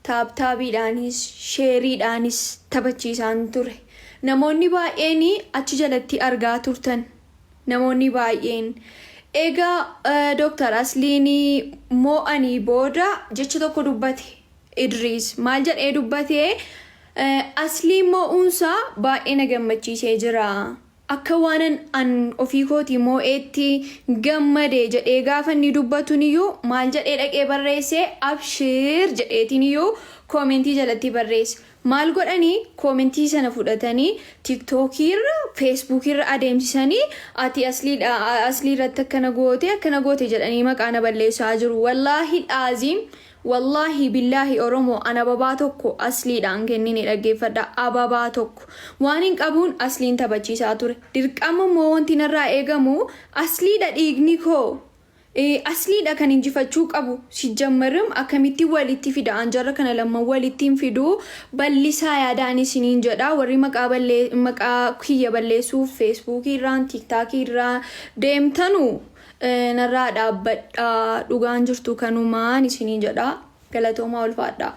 taaptaabiidhaanis sheeriidhaanis taphachiisaan ture. Namoonni baay'een achi jalatti argaa turtan. Namoonni baay'een egaa Dr. Asliin mo'anii booda jecha tokko dubbate. Idris maal jedhee dubbate? Asliin mo'uunsaa baay'ee na gammachiisee jira. Akka waanan an ofii kooti mo'eetti gammade jedhee gaafa inni dubbatuniyyuu maal jedhee dhaqee barreesse? Abshir jedheetiniyyuu koomentii jalatti barreesse. Maal godhanii koomentii sana fudhatanii TikTokirra, Facebookirra adeemsisanii ati asliirratti akkana goote jedhanii maqaa na balleessaa jiru. Wallaahi dhaaziin wallahi billahi oromo ana ababaa tokko asliidhaan kennine dhaggeeffadha. Ababaa tokko waan hin qabuun asliin taphachiisaa ture. Dirqama moo wanti narraa eegamu asliidha dhiigni koo. Asliidha kan injifachuu qabu. Sijammarim akkamitti walitti fida anjarra kana lamma walittiin fiduu ballisaa yaadaan isiniin jedha. Warri maqaa kiyya balleessuuf Facebookirraan, TikTokirraan deemtanu narraa dhaabbadha. Dhugaan jirtu kanumaan isiniin jedha. Galatoomaa ulfaadha.